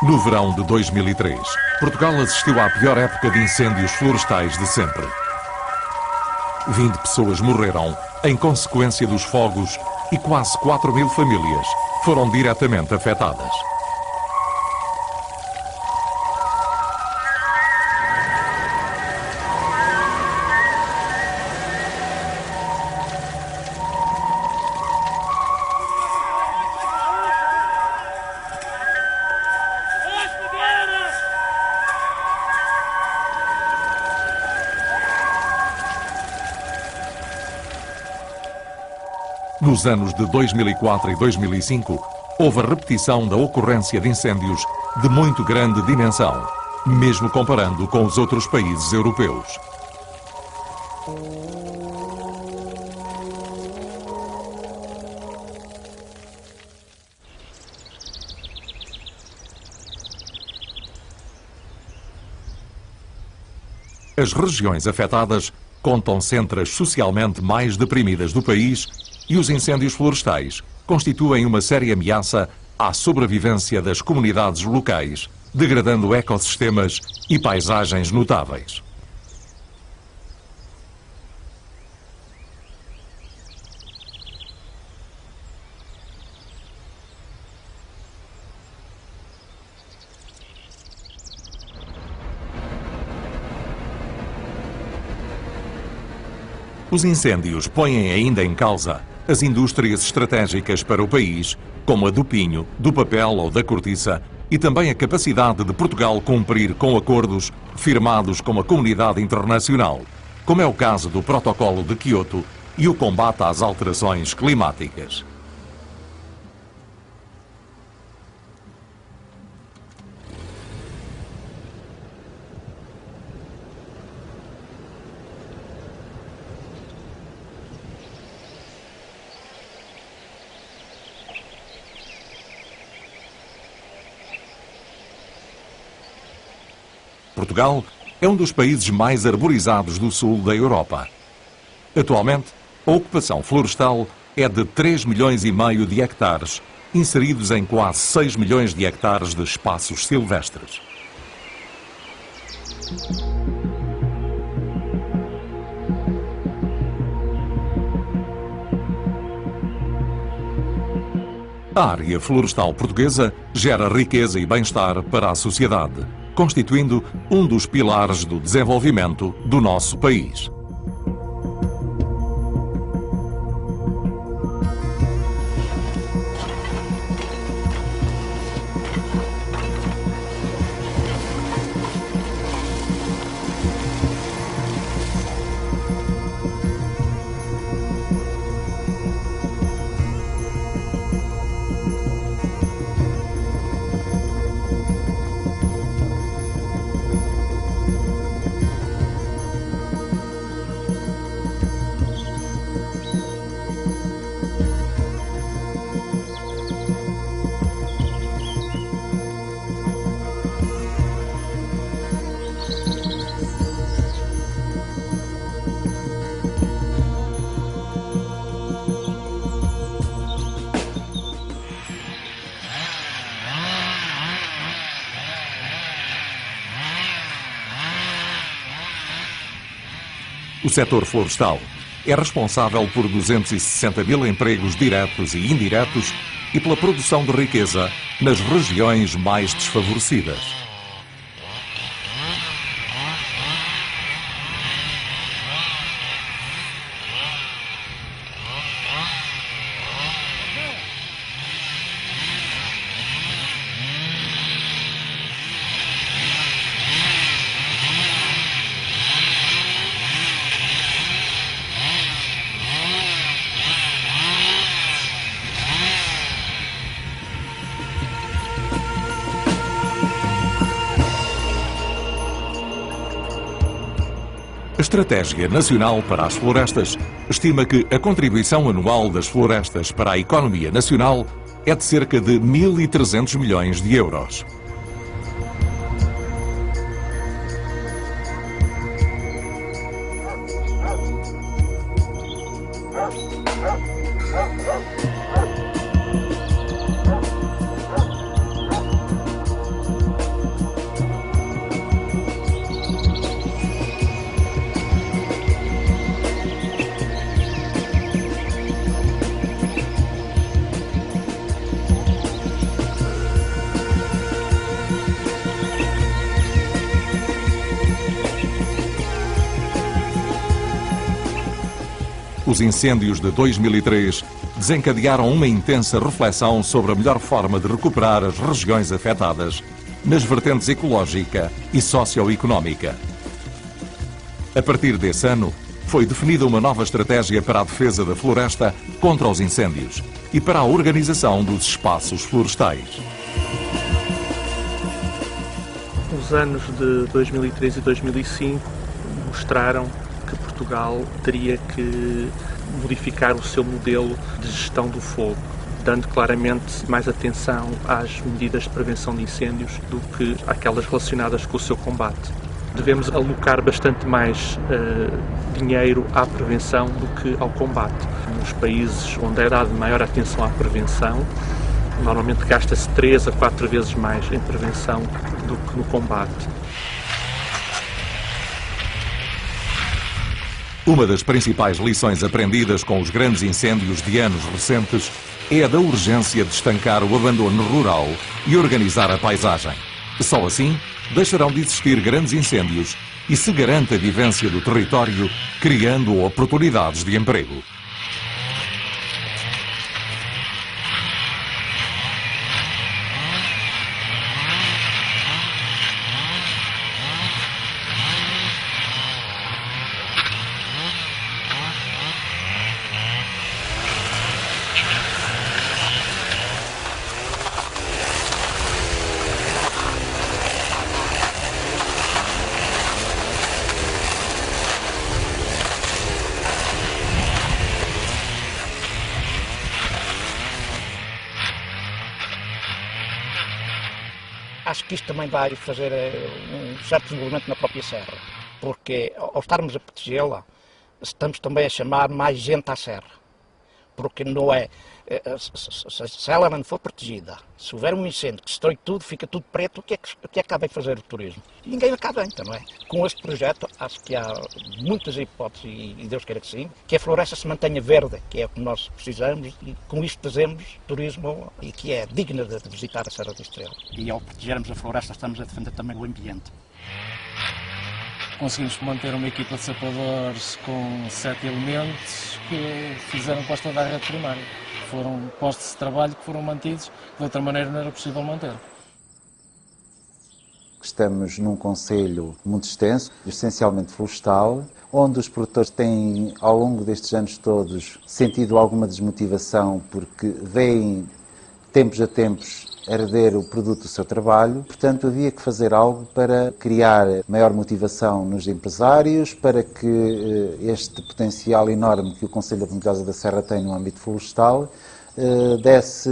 No verão de 2003, Portugal assistiu à pior época de incêndios florestais de sempre. 20 pessoas morreram em consequência dos fogos e quase 4.000 famílias foram diretamente afetadas. Nos anos de 2004 e 2005, houve a repetição da ocorrência de incêndios de muito grande dimensão, mesmo comparando com os outros países europeus. As regiões afetadas contam-se entre as socialmente mais deprimidas do país e os incêndios florestais constituem uma séria ameaça à sobrevivência das comunidades locais, degradando ecossistemas e paisagens notáveis. Os incêndios põem ainda em causa as indústrias estratégicas para o país, como a do pinho, do papel ou da cortiça, e também a capacidade de Portugal cumprir com acordos firmados com a comunidade internacional, como é o caso do Protocolo de Quioto e o combate às alterações climáticas. Portugal é um dos países mais arborizados do sul da Europa. Atualmente, a ocupação florestal é de 3,5 milhões de hectares, inseridos em quase 6 milhões de hectares de espaços silvestres. A área florestal portuguesa gera riqueza e bem-estar para a sociedade, constituindo um dos pilares do desenvolvimento do nosso país. O setor florestal é responsável por 260.000 empregos diretos e indiretos e pela produção de riqueza nas regiões mais desfavorecidas. A Estratégia Nacional para as Florestas estima que a contribuição anual das florestas para a economia nacional é de cerca de 1.300 milhões de euros. Os incêndios de 2003 desencadearam uma intensa reflexão sobre a melhor forma de recuperar as regiões afetadas nas vertentes ecológica e socioeconómica. A partir desse ano, foi definida uma nova estratégia para a defesa da floresta contra os incêndios e para a organização dos espaços florestais. Os anos de 2003 e 2005 mostraram que Portugal teria que modificar o seu modelo de gestão do fogo, dando claramente mais atenção às medidas de prevenção de incêndios do que àquelas relacionadas com o seu combate. Devemos alocar bastante mais dinheiro à prevenção do que ao combate. Nos países onde é dada maior atenção à prevenção, normalmente gasta-se 3 a 4 vezes mais em prevenção do que no combate. Uma das principais lições aprendidas com os grandes incêndios de anos recentes é a da urgência de estancar o abandono rural e organizar a paisagem. Só assim deixarão de existir grandes incêndios e se garante a vivência do território, criando oportunidades de emprego. Acho que isto também vai fazer um certo desenvolvimento na própria serra, porque ao estarmos a protegê-la, estamos também a chamar mais gente à serra, porque não é, se ela não for protegida, se houver um incêndio que destrói tudo, fica tudo preto, o que é que há de fazer o turismo? Ninguém acaba então, não é? Com este projeto, acho que há muitas hipóteses, e Deus queira que sim, que a floresta se mantenha verde, que é o que nós precisamos, e com isto fazemos turismo e que é digna de visitar a Serra da Estrela. E ao protegermos a floresta, estamos a defender também o ambiente. Conseguimos manter uma equipa de sapadores com 7 elementos que fizeram posta da rede primária. Foram postos de trabalho que foram mantidos, de outra maneira não era possível manter. Estamos num concelho muito extenso, essencialmente florestal, onde os produtores têm, ao longo destes anos todos, sentido alguma desmotivação porque veem, tempos a tempos, herder o produto do seu trabalho. Portanto, havia que fazer algo para criar maior motivação nos empresários, para que este potencial enorme que o Concelho da Ventosa da Serra tem no âmbito florestal desse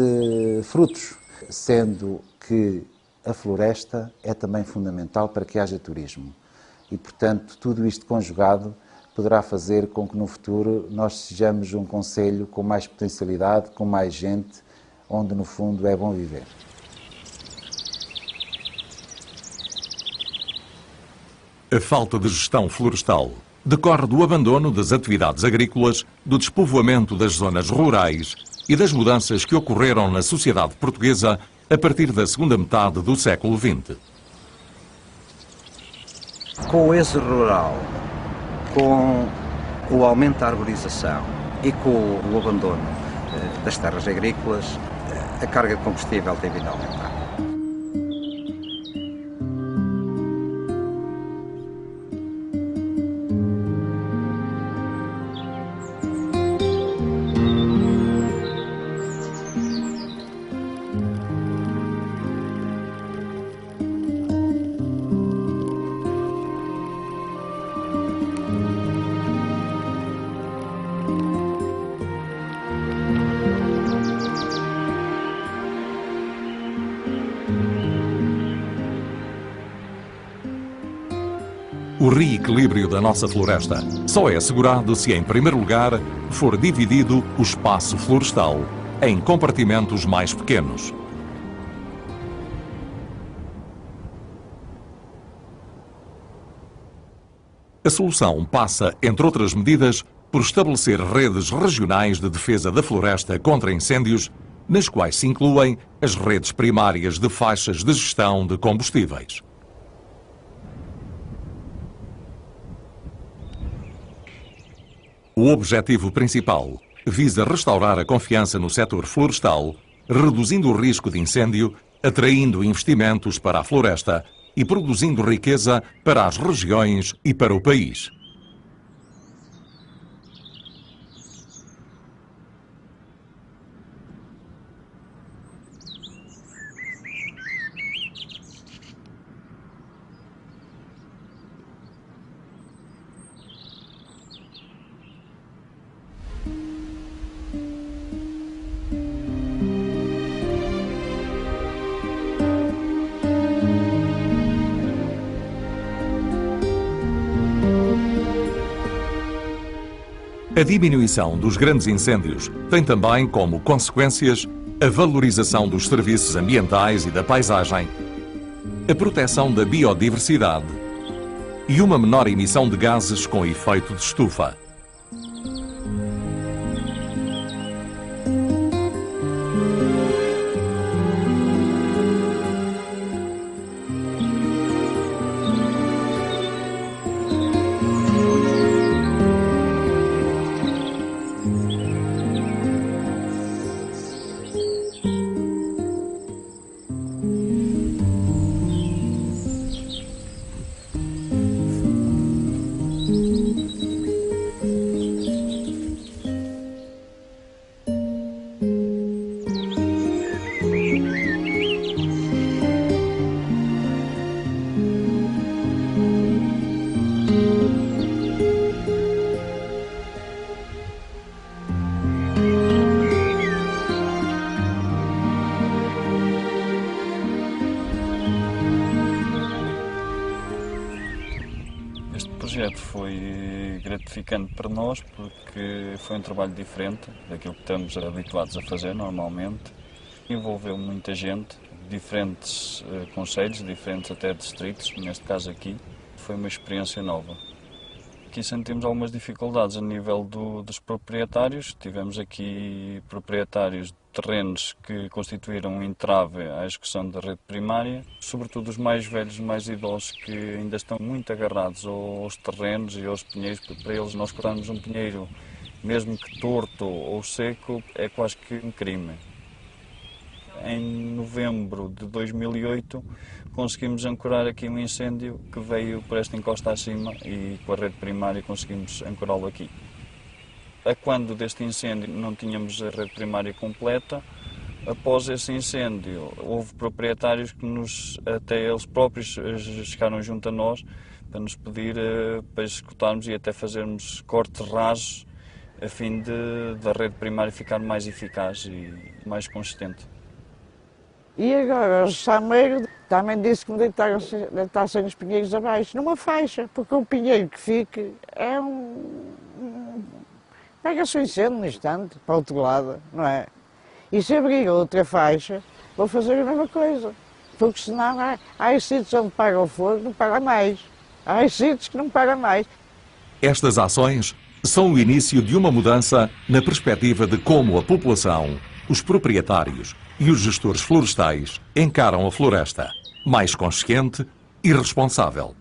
frutos, sendo que a floresta é também fundamental para que haja turismo. E, portanto, tudo isto conjugado poderá fazer com que no futuro nós sejamos um concelho com mais potencialidade, com mais gente, onde no fundo é bom viver. A falta de gestão florestal decorre do abandono das atividades agrícolas, do despovoamento das zonas rurais e das mudanças que ocorreram na sociedade portuguesa a partir da segunda metade do século XX. Com o êxodo rural, com o aumento da arborização e com o abandono das terras agrícolas, a carga de combustível tem vindo a aumentar. O reequilíbrio da nossa floresta só é assegurado se, em primeiro lugar, for dividido o espaço florestal em compartimentos mais pequenos. A solução passa, entre outras medidas, por estabelecer redes regionais de defesa da floresta contra incêndios, nas quais se incluem as redes primárias de faixas de gestão de combustíveis. O objetivo principal visa restaurar a confiança no setor florestal, reduzindo o risco de incêndio, atraindo investimentos para a floresta e produzindo riqueza para as regiões e para o país. A diminuição dos grandes incêndios tem também como consequências a valorização dos serviços ambientais e da paisagem, a proteção da biodiversidade e uma menor emissão de gases com efeito de estufa. O projeto foi gratificante para nós porque foi um trabalho diferente daquilo que estamos habituados a fazer normalmente. Envolveu muita gente, diferentes concelhos, diferentes até distritos, neste caso aqui. Foi uma experiência nova. Aqui sentimos algumas dificuldades a nível dos proprietários. Tivemos aqui proprietários de terrenos que constituíram um entrave à execução da rede primária, sobretudo os mais velhos, mais idosos, que ainda estão muito agarrados aos terrenos e aos pinheiros. Para eles, nós cortarmos um pinheiro, mesmo que torto ou seco, é quase que um crime. Em novembro de 2008, conseguimos ancorar aqui um incêndio que veio por esta encosta acima e com a rede primária conseguimos ancorá-lo aqui. A quando deste incêndio não tínhamos a rede primária completa, após esse incêndio houve proprietários que até eles próprios chegaram junto a nós para nos pedir para executarmos e até fazermos cortes rasos a fim da rede primária ficar mais eficaz e mais consistente. E agora o Sameiro também disse que me deitassem os pinheiros abaixo, numa faixa, porque o pinheiro que fique é pega-se o incêndio no instante, para o outro lado, não é? E se abrir outra faixa, vou fazer a mesma coisa, porque senão há sítios onde paga o fogo, não paga mais. Há sítios que não paga mais. Estas ações são o início de uma mudança na perspectiva de como a população, os proprietários e os gestores florestais encaram a floresta, mais consciente e responsável.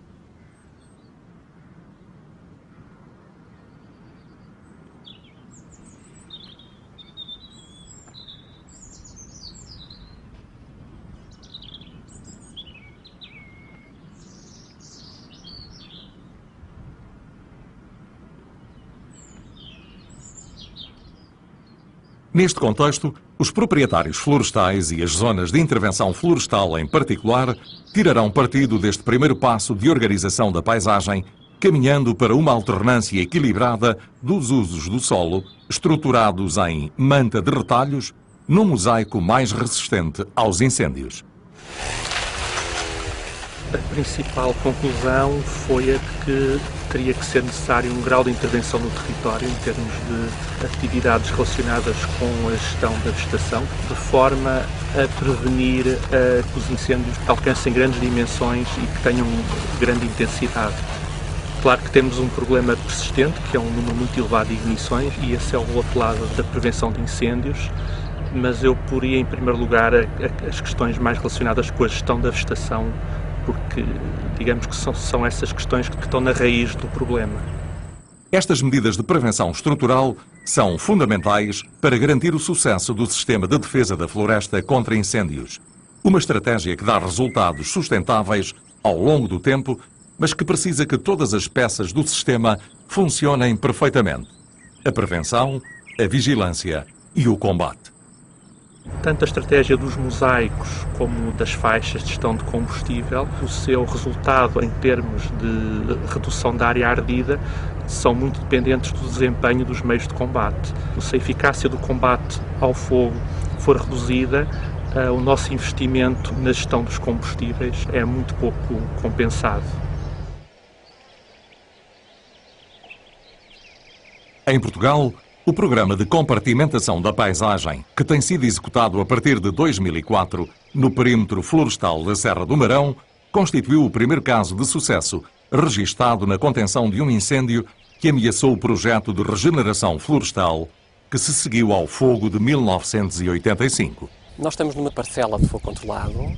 Neste contexto, os proprietários florestais e as zonas de intervenção florestal em particular tirarão partido deste primeiro passo de organização da paisagem, caminhando para uma alternância equilibrada dos usos do solo, estruturados em manta de retalhos, num mosaico mais resistente aos incêndios. A principal conclusão foi a que teria que ser necessário um grau de intervenção no território em termos de atividades relacionadas com a gestão da vegetação, de forma a prevenir que os incêndios alcancem grandes dimensões e que tenham grande intensidade. Claro que temos um problema persistente, que é um número muito elevado de ignições, e esse é o outro lado da prevenção de incêndios, mas eu poria em primeiro lugar as questões mais relacionadas com a gestão da vegetação, porque digamos que são essas questões que estão na raiz do problema. Estas medidas de prevenção estrutural são fundamentais para garantir o sucesso do sistema de defesa da floresta contra incêndios. Uma estratégia que dá resultados sustentáveis ao longo do tempo, mas que precisa que todas as peças do sistema funcionem perfeitamente. A prevenção, a vigilância e o combate. Tanto a estratégia dos mosaicos como das faixas de gestão de combustível, o seu resultado em termos de redução da área ardida são muito dependentes do desempenho dos meios de combate. Se a eficácia do combate ao fogo for reduzida, o nosso investimento na gestão dos combustíveis é muito pouco compensado. Em Portugal, o programa de compartimentação da paisagem, que tem sido executado a partir de 2004 no perímetro florestal da Serra do Marão, constituiu o primeiro caso de sucesso registado na contenção de um incêndio que ameaçou o projeto de regeneração florestal que se seguiu ao fogo de 1985. Nós estamos numa parcela de fogo controlado.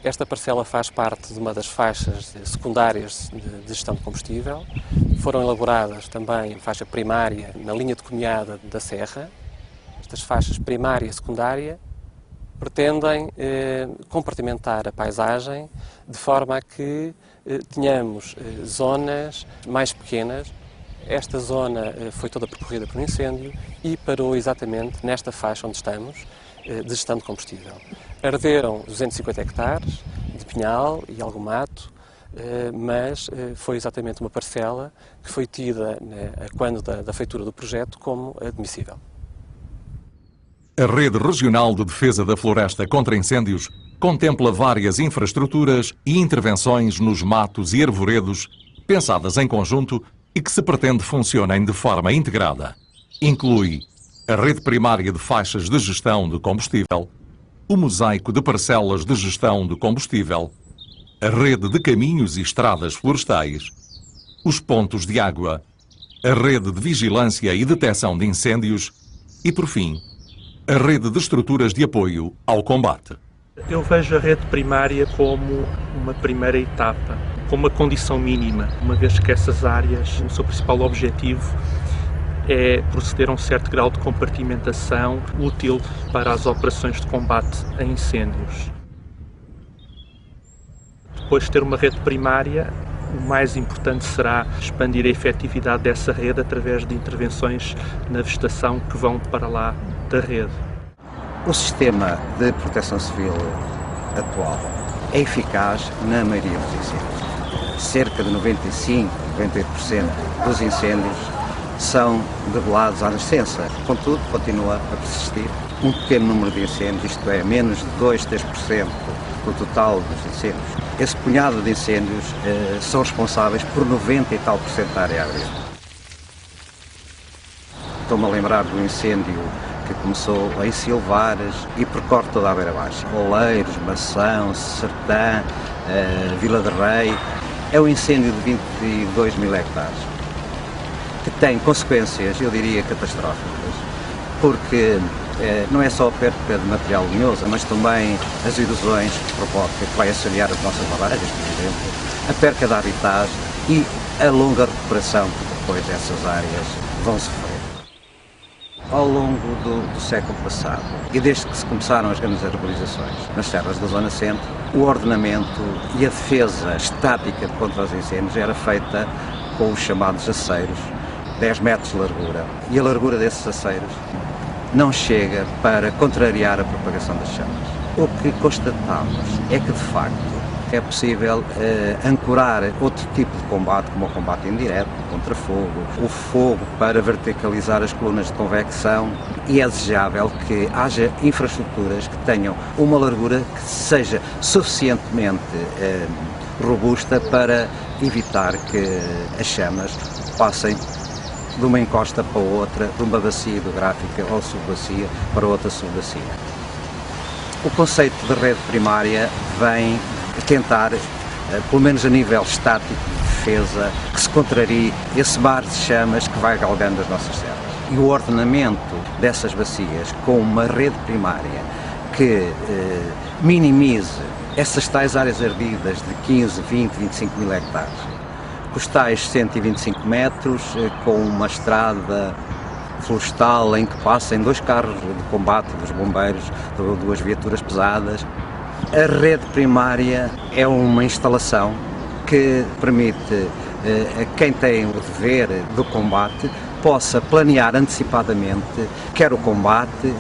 Esta parcela faz parte de uma das faixas secundárias de gestão de combustível. Foram elaboradas também faixa primária na linha de cumeada da Serra. Estas faixas primária e secundária pretendem compartimentar a paisagem de forma a que tenhamos zonas mais pequenas. Esta zona foi toda percorrida por um incêndio e parou exatamente nesta faixa onde estamos, de gestão de combustível. Arderam 250 hectares de pinhal e algum mato, mas foi exatamente uma parcela que foi tida, quando da feitura do projeto, como admissível. A Rede Regional de Defesa da Floresta contra Incêndios contempla várias infraestruturas e intervenções nos matos e arvoredos, pensadas em conjunto e que se pretende funcionem de forma integrada. Inclui a rede primária de faixas de gestão de combustível, o mosaico de parcelas de gestão de combustível, a rede de caminhos e estradas florestais, os pontos de água, a rede de vigilância e detecção de incêndios e, por fim, a rede de estruturas de apoio ao combate. Eu vejo a rede primária como uma primeira etapa, como uma condição mínima, uma vez que essas áreas, o seu principal objetivo é proceder a um certo grau de compartimentação útil para as operações de combate a incêndios. Depois de ter uma rede primária, o mais importante será expandir a efetividade dessa rede através de intervenções na vegetação que vão para lá da rede. O sistema de proteção civil atual é eficaz na maioria dos incêndios. Cerca de 95, 98% dos incêndios são debelados à nascença. Contudo, continua a persistir um pequeno número de incêndios, isto é, menos de 2, 3% do total dos incêndios. Esse punhado de incêndios são responsáveis por 90 e tal % da área ardida. Estou-me a lembrar do incêndio que começou em Silvares e percorre toda a Beira Baixa. Oleiros, Mação, Sertã, Vila de Rei. É um incêndio de 22 mil hectares, que tem consequências, eu diria, catastróficas, porque não é só a perda de material lenhoso, mas também as erosões que provoca, que vai assorear as nossas barragens, por exemplo, a perca de habitats e a longa recuperação que depois essas áreas vão sofrer. Ao longo do século passado, e desde que se começaram as grandes arborizações nas serras da Zona Centro, o ordenamento e a defesa estática contra os incêndios era feita com os chamados aceiros, 10 metros de largura, e a largura desses aceiros não chega para contrariar a propagação das chamas. O que constatamos é que, de facto, é possível ancorar outro tipo de combate, como o combate indireto, contra fogo, o fogo para verticalizar as colunas de convecção, e é desejável que haja infraestruturas que tenham uma largura que seja suficientemente robusta para evitar que as chamas passem de uma encosta para outra, de uma bacia hidrográfica ou subbacia para outra subbacia. O conceito de rede primária vem tentar, pelo menos a nível estático de defesa, que se contrarie esse mar de chamas que vai galgando as nossas serras. E o ordenamento dessas bacias com uma rede primária que minimize essas tais áreas ardidas de 15, 20, 25 mil hectares, os tais 125 metros, com uma estrada florestal em que passem 2 carros de combate dos bombeiros, 2 viaturas pesadas. A rede primária é uma instalação que permite a quem tem o dever do combate possa planear antecipadamente quer o combate,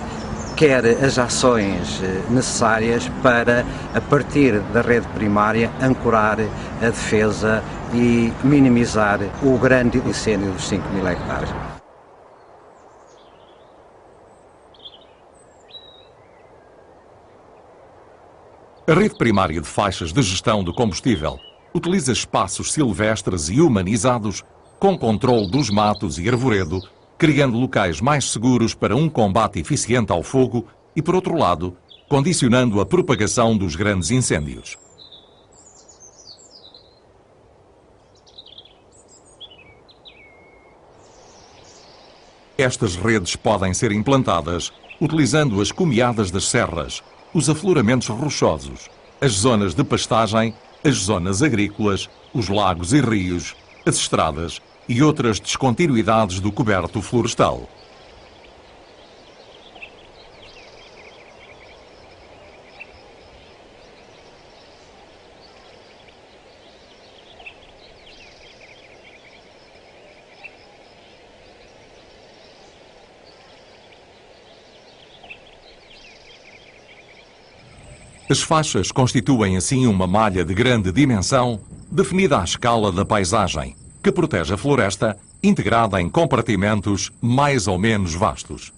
quer as ações necessárias para, a partir da rede primária, ancorar a defesa e minimizar o grande incêndio dos 5.000 hectares. A rede primária de faixas de gestão de combustível utiliza espaços silvestres e humanizados com controle dos matos e arvoredo, criando locais mais seguros para um combate eficiente ao fogo e, por outro lado, condicionando a propagação dos grandes incêndios. Estas redes podem ser implantadas utilizando as cumeadas das serras, os afloramentos rochosos, as zonas de pastagem, as zonas agrícolas, os lagos e rios, as estradas e outras descontinuidades do coberto florestal. As faixas constituem assim uma malha de grande dimensão, definida à escala da paisagem, que protege a floresta, integrada em compartimentos mais ou menos vastos.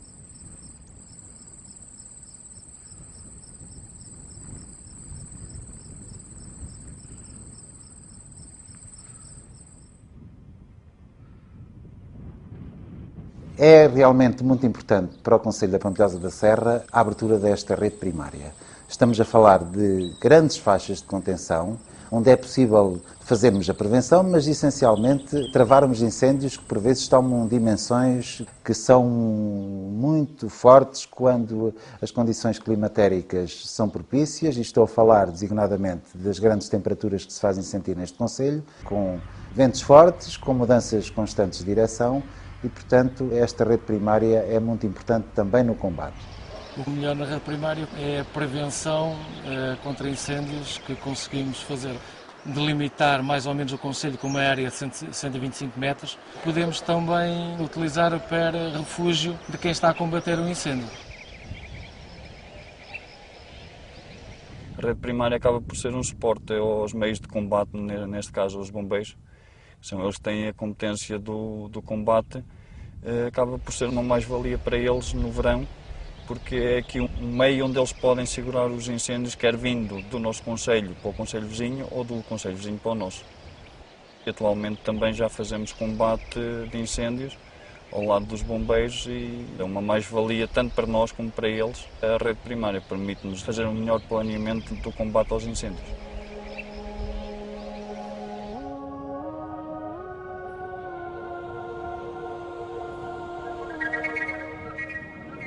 É realmente muito importante para o Concelho da Pampilhosa da Serra a abertura desta rede primária. Estamos a falar de grandes faixas de contenção, onde é possível fazermos a prevenção, mas essencialmente travarmos incêndios que por vezes tomam dimensões que são muito fortes quando as condições climatéricas são propícias, e estou a falar designadamente das grandes temperaturas que se fazem sentir neste concelho, com ventos fortes, com mudanças constantes de direção, e portanto esta rede primária é muito importante também no combate. O melhor na rede primária é a prevenção contra incêndios que conseguimos fazer. Delimitar mais ou menos o concelho com uma área de 125 metros. Podemos também utilizar para refúgio de quem está a combater o incêndio. A rede primária acaba por ser um suporte aos meios de combate, neste caso aos bombeiros. São eles que têm a competência do combate. Acaba por ser uma mais-valia para eles no verão, porque é aqui um meio onde eles podem segurar os incêndios, quer vindo do nosso concelho para o concelho vizinho ou do concelho vizinho para o nosso. Atualmente também já fazemos combate de incêndios ao lado dos bombeiros e é uma mais-valia tanto para nós como para eles. A rede primária permite-nos fazer um melhor planeamento do combate aos incêndios.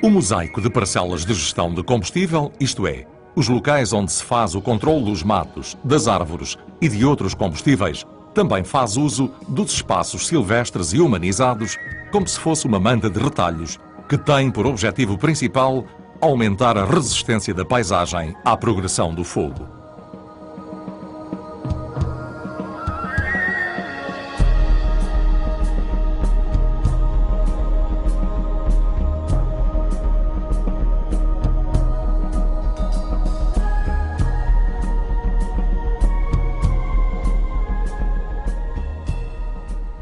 O mosaico de parcelas de gestão de combustível, isto é, os locais onde se faz o controle dos matos, das árvores e de outros combustíveis, também faz uso dos espaços silvestres e humanizados como se fosse uma manta de retalhos que tem por objetivo principal aumentar a resistência da paisagem à progressão do fogo.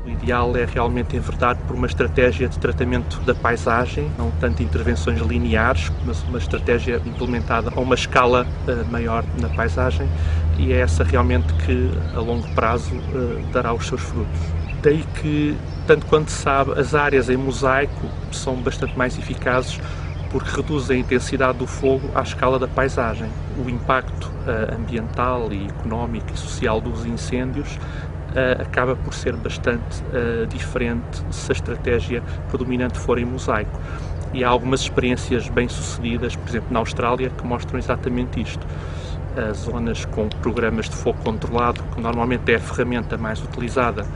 O ideal é realmente enverdar por uma estratégia de tratamento da paisagem, não tanto intervenções lineares, mas uma estratégia implementada a uma escala maior na paisagem, e é essa realmente que a longo prazo dará os seus frutos. Daí que, tanto quanto se sabe, as áreas em mosaico são bastante mais eficazes porque reduzem a intensidade do fogo à escala da paisagem. O impacto ambiental e económico e social dos incêndios acaba por ser bastante diferente se a estratégia predominante for em mosaico. E há algumas experiências bem-sucedidas, por exemplo, na Austrália, que mostram exatamente isto. as zonas com programas de fogo controlado, que normalmente é a ferramenta mais utilizada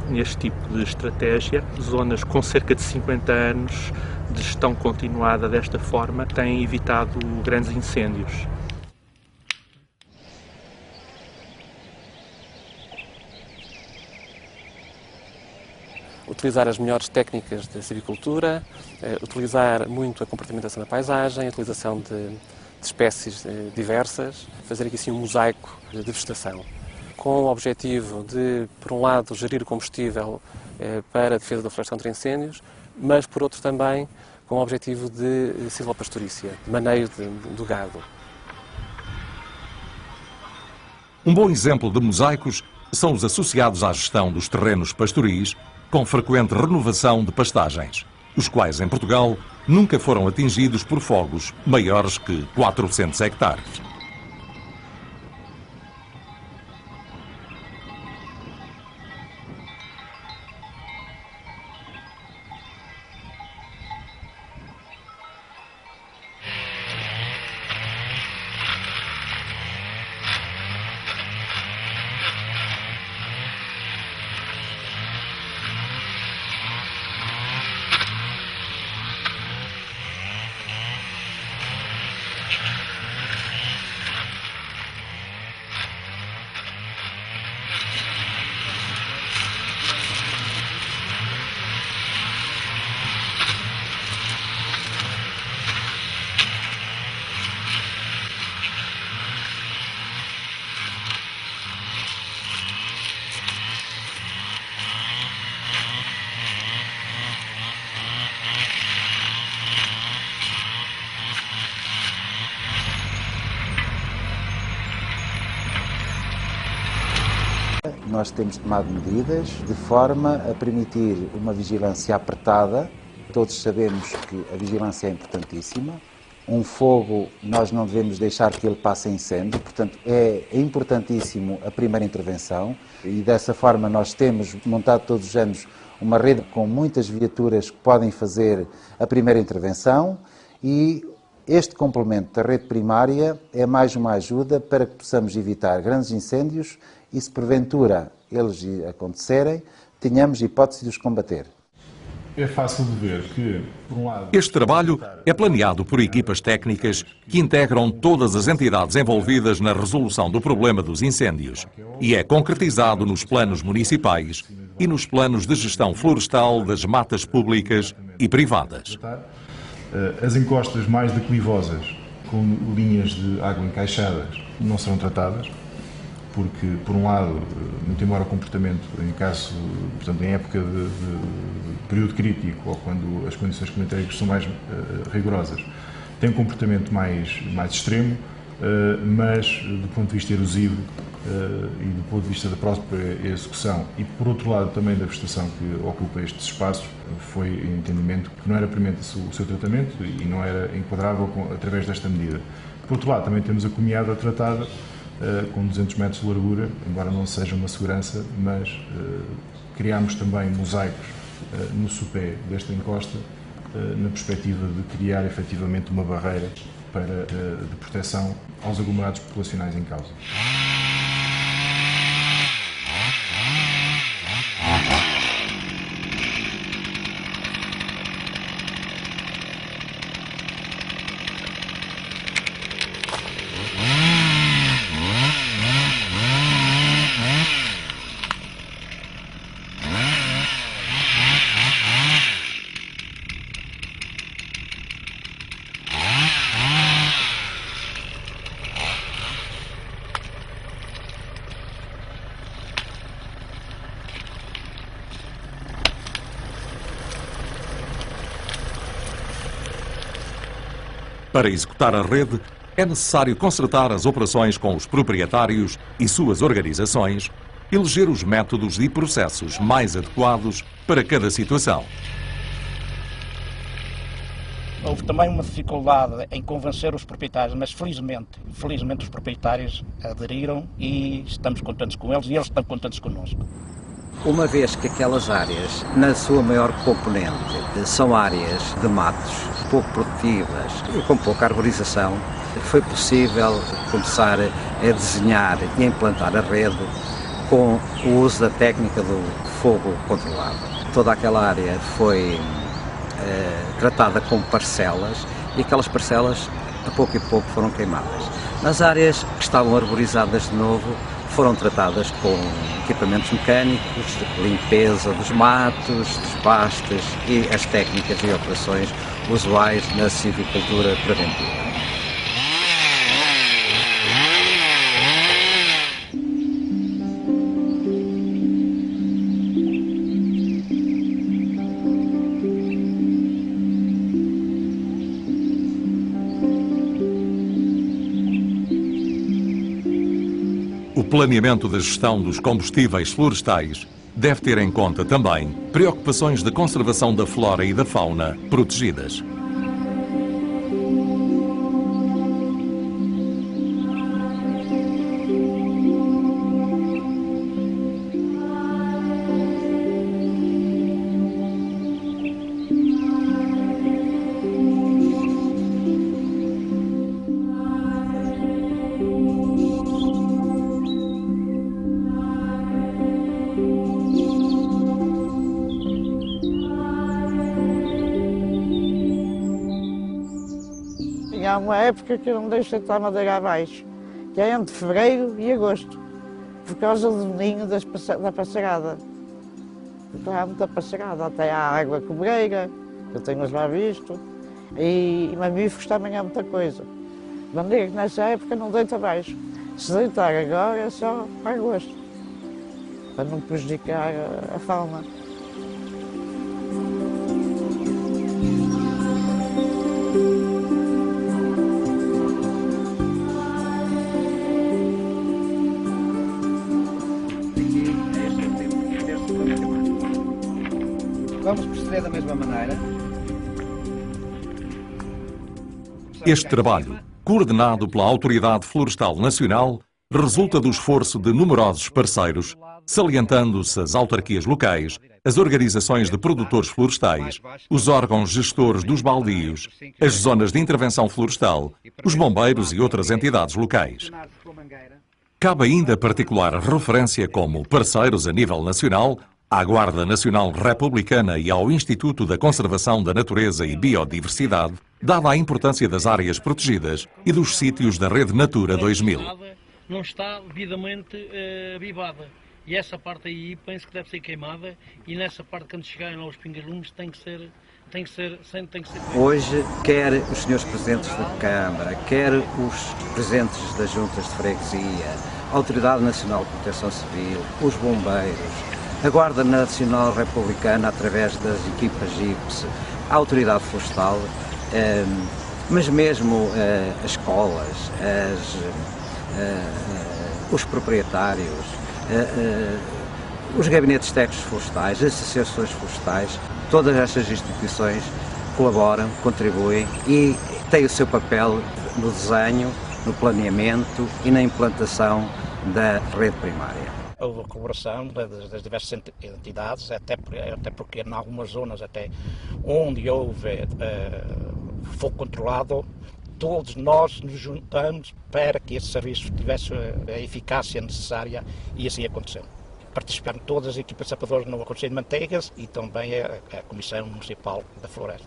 neste tipo de estratégia. Zonas com cerca de 50 anos de gestão continuada desta forma têm evitado grandes incêndios. Utilizar as melhores técnicas de silvicultura, utilizar muito a compartimentação da paisagem, a utilização de espécies diversas, fazer aqui assim um mosaico de vegetação, com o objetivo de, por um lado, gerir o combustível para a defesa da floresta contra incêndios, mas, por outro, também com o objetivo de silvopastorícia, de maneio do gado. Um bom exemplo de mosaicos são os associados à gestão dos terrenos pastoris, com frequente renovação de pastagens, os quais em Portugal nunca foram atingidos por fogos maiores que 400 hectares. Nós temos tomado medidas de forma a permitir uma vigilância apertada. Todos sabemos que a vigilância é importantíssima. Um fogo, nós não devemos deixar que ele passe a incêndio, portanto é importantíssimo a primeira intervenção e dessa forma nós temos montado todos os anos uma rede com muitas viaturas que podem fazer a primeira intervenção e este complemento da rede primária é mais uma ajuda para que possamos evitar grandes incêndios e, se porventura eles acontecerem, tenhamos hipótese de os combater. É fácil de ver que, por um lado... Este trabalho é planeado por equipas técnicas que integram todas as entidades envolvidas na resolução do problema dos incêndios e é concretizado nos planos municipais e nos planos de gestão florestal das matas públicas e privadas. As encostas mais declivosas, com linhas de água encaixadas, não serão tratadas, porque, por um lado, muito embora o comportamento, em caso, portanto, em época de período crítico ou quando as condições climatéricas são mais rigorosas, tem um comportamento mais extremo, mas, do ponto de vista erosivo e do ponto de vista da própria execução e, por outro lado, também da vegetação que ocupa estes espaços, foi entendimento que não era permanente o seu tratamento e não era enquadrável através desta medida. Por outro lado, também temos a comiada tratada com 200 metros de largura, embora não seja uma segurança, mas criámos também mosaicos no sopé desta encosta, na perspectiva de criar efetivamente uma barreira de proteção aos aglomerados populacionais em causa. Para executar a rede, é necessário concertar as operações com os proprietários e suas organizações, eleger os métodos e processos mais adequados para cada situação. Houve também uma dificuldade em convencer os proprietários, mas felizmente os proprietários aderiram e estamos contentes com eles e eles estão contentes connosco. uma vez que aquelas áreas, na sua maior componente, são áreas de matos pouco produtivas e com pouca arborização, foi possível começar a desenhar e a implantar a rede com o uso da técnica do fogo controlado. Toda aquela área foi tratada com parcelas e aquelas parcelas, a pouco e pouco, foram queimadas. Nas áreas que estavam arborizadas de novo, foram tratadas com equipamentos mecânicos, limpeza dos matos, dos pastos e as técnicas e operações usuais na silvicultura preventiva. O planeamento da gestão dos combustíveis florestais deve ter em conta também preocupações de conservação da flora e da fauna protegidas. Há uma época que eu não deixo de estar madeira abaixo, que é entre fevereiro e agosto, por causa do ninho da passarada. Porque há muita passarada, até há água cobreira, que eu tenho lá visto, e mamíferos também há muita coisa. De maneira que nessa época não deito abaixo. Se deitar agora é só para agosto, para não prejudicar a fauna. Vamos proceder da mesma maneira. Este trabalho, coordenado pela Autoridade Florestal Nacional, resulta do esforço de numerosos parceiros, salientando-se as autarquias locais, as organizações de produtores florestais, os órgãos gestores dos baldios, as zonas de intervenção florestal, os bombeiros e outras entidades locais. Cabe ainda particular referência como parceiros a nível nacional à Guarda Nacional Republicana e ao Instituto da Conservação da Natureza e Biodiversidade, dada a importância das áreas protegidas e dos sítios da Rede Natura 2000. Não está devidamente avivada. E essa parte aí penso que deve ser queimada e nessa parte, quando chegarem lá os pingalumes, tem que ser. Hoje, quer os senhores presidentes da Câmara, quer os presidentes das juntas de freguesia, a Autoridade Nacional de Proteção Civil, os bombeiros, a Guarda Nacional Republicana através das equipas GIPS, a Autoridade Florestal, mas mesmo as escolas, os proprietários, os gabinetes técnicos florestais, as associações florestais, todas estas instituições colaboram, contribuem e têm o seu papel no desenho, no planeamento e na implantação da rede primária. Houve colaboração das diversas entidades, até porque em algumas zonas até onde houve fogo controlado, todos nós nos juntamos para que esse serviço tivesse a eficácia necessária e assim aconteceu. Participaram todas as equipas sapadoras no Conselho de Manteigas e também a Comissão Municipal da Floresta.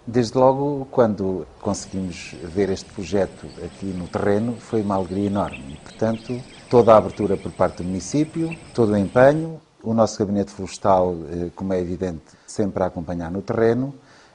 Desde logo, quando conseguimos ver este projeto aqui no terreno, foi uma alegria enorme. E, portanto, toda a abertura por parte do município, todo o empenho, o nosso gabinete florestal, como é evidente, sempre a acompanhar no terreno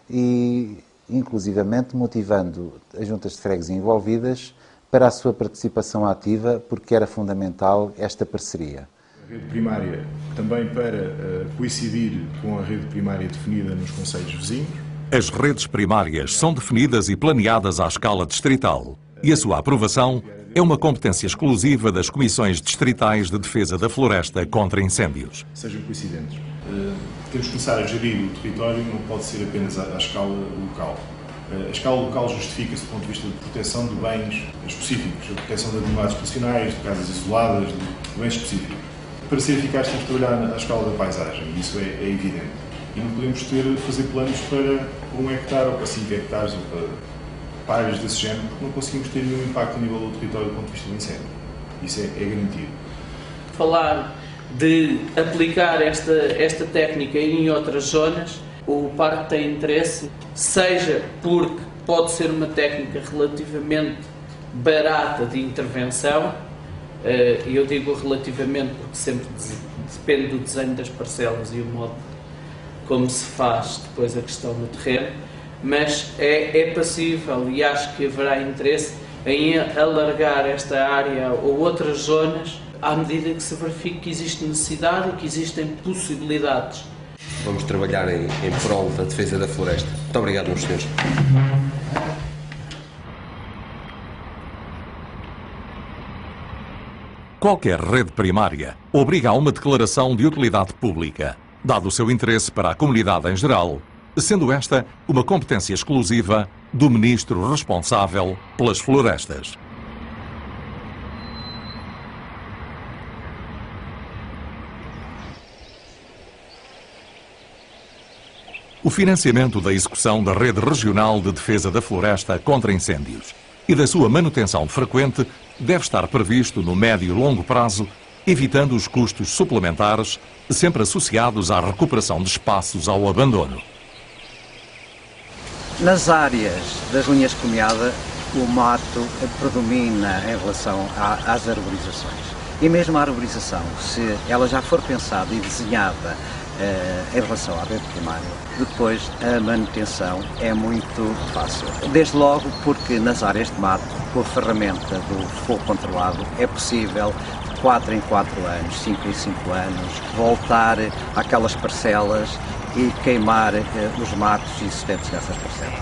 e, inclusivamente, motivando as juntas de freguesia envolvidas para a sua participação ativa, porque era fundamental esta parceria. A rede primária também para coincidir com a rede primária definida nos concelhos vizinhos. As redes primárias são definidas e planeadas à escala distrital e a sua aprovação é uma competência exclusiva das Comissões Distritais de Defesa da Floresta contra Incêndios. Sejam coincidentes. Temos que começar a gerir o território, não pode ser apenas à escala local. A escala local justifica-se do ponto de vista de proteção de bens específicos, a proteção de animais funcionais, de casas isoladas, de bens específicos. Para ser eficaz temos de trabalhar à escala da paisagem, isso é evidente. E não podemos fazer planos para 1 hectare ou para 5 hectares ou para áreas desse género, porque não conseguimos ter nenhum impacto a nível do território do ponto de vista do incêndio. Isso é garantido. Falar de aplicar esta técnica em outras zonas, o parque tem interesse, seja porque pode ser uma técnica relativamente barata de intervenção, e eu digo relativamente porque sempre depende do desenho das parcelas e o modo como se faz depois a questão no terreno, mas é passível e acho que haverá interesse em alargar esta área ou outras zonas à medida que se verifique que existe necessidade e que existem possibilidades. Vamos trabalhar em prol da defesa da floresta. Muito obrigado, meus senhores. Qualquer rede primária obriga a uma declaração de utilidade pública, dado o seu interesse para a comunidade em geral, sendo esta uma competência exclusiva do ministro responsável pelas florestas. O financiamento da execução da Rede Regional de Defesa da Floresta contra Incêndios e da sua manutenção frequente deve estar previsto no médio e longo prazo, evitando os custos suplementares, sempre associados à recuperação de espaços ao abandono. Nas áreas das linhas de caminhada, o mato predomina em relação às arborizações. E mesmo a arborização, se ela já for pensada e desenhada em relação à rede primária, depois a manutenção é muito fácil. Desde logo porque nas áreas de mato, com a ferramenta do fogo controlado, é possível de 4 em 4 anos, 5 em 5 anos, voltar àquelas parcelas e queimar os matos existentes nessas parcelas.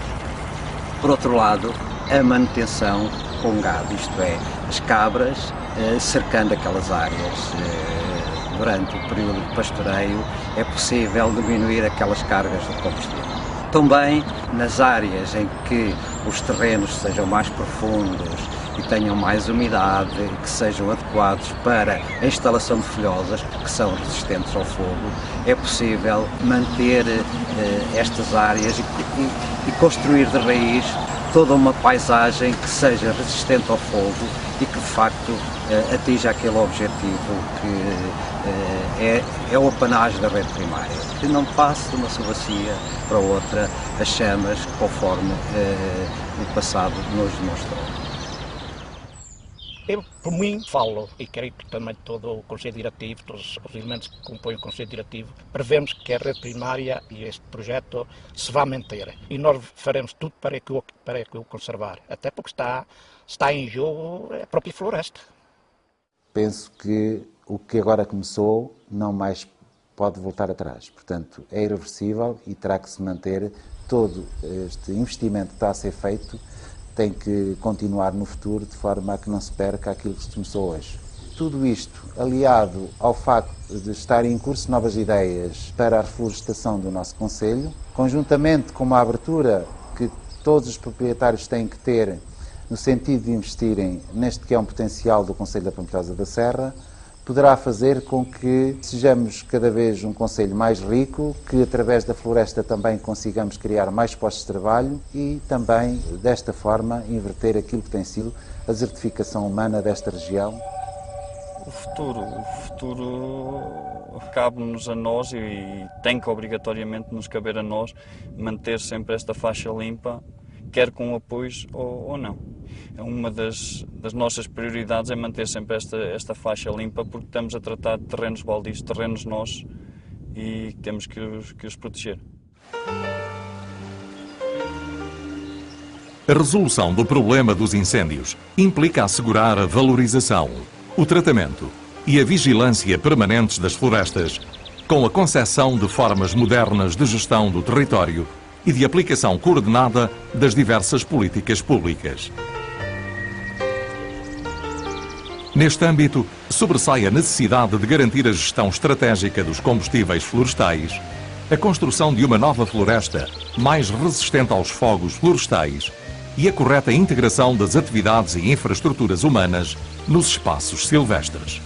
Por outro lado, a manutenção com gado, isto é, as cabras cercando aquelas áreas durante o período de pastoreio, é possível diminuir aquelas cargas de combustível. Também nas áreas em que os terrenos sejam mais profundos e tenham mais umidade, que sejam adequados para a instalação de folhosas, que são resistentes ao fogo, é possível manter estas áreas e construir de raiz toda uma paisagem que seja resistente ao fogo e que de facto atinja aquele objetivo que é o apanágio da rede primária. Que não passe de uma subacia para outra as chamas conforme o passado nos demonstrou. Eu, por mim, falo, e creio que também todo o Conselho Diretivo, todos os elementos que compõem o Conselho Diretivo, prevemos que a rede primária e este projeto se vá manter. E nós faremos tudo para que o conservar, até porque está em jogo a própria floresta. Penso que o que agora começou não mais pode voltar atrás. Portanto, é irreversível e terá que se manter todo este investimento que está a ser feito, tem que continuar no futuro de forma a que não se perca aquilo que se começou hoje. Tudo isto, aliado ao facto de estarem em curso novas ideias para a reflorestação do nosso concelho, conjuntamente com uma abertura que todos os proprietários têm que ter no sentido de investirem neste que é um potencial do Concelho da Pampilhosa da Serra, poderá fazer com que sejamos cada vez um concelho mais rico, que através da floresta também consigamos criar mais postos de trabalho e também, desta forma, inverter aquilo que tem sido a desertificação humana desta região. O futuro cabe-nos a nós e tem que obrigatoriamente nos caber a nós manter sempre esta faixa limpa, quer com apoios ou não. Uma das nossas prioridades é manter sempre esta faixa limpa, porque estamos a tratar de terrenos baldios, terrenos nossos, e temos que os proteger. A resolução do problema dos incêndios implica assegurar a valorização, o tratamento e a vigilância permanentes das florestas, com a concepção de formas modernas de gestão do território e de aplicação coordenada das diversas políticas públicas. Neste âmbito, sobressai a necessidade de garantir a gestão estratégica dos combustíveis florestais, a construção de uma nova floresta mais resistente aos fogos florestais e a correta integração das atividades e infraestruturas humanas nos espaços silvestres.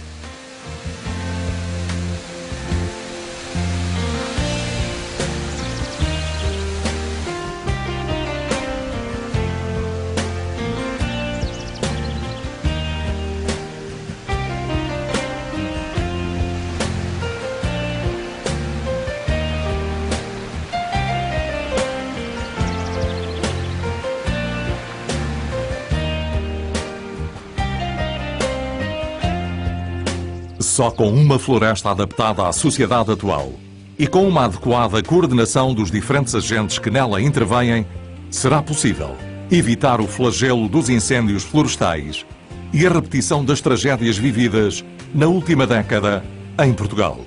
Só com uma floresta adaptada à sociedade atual e com uma adequada coordenação dos diferentes agentes que nela intervêm, será possível evitar o flagelo dos incêndios florestais e a repetição das tragédias vividas na última década em Portugal.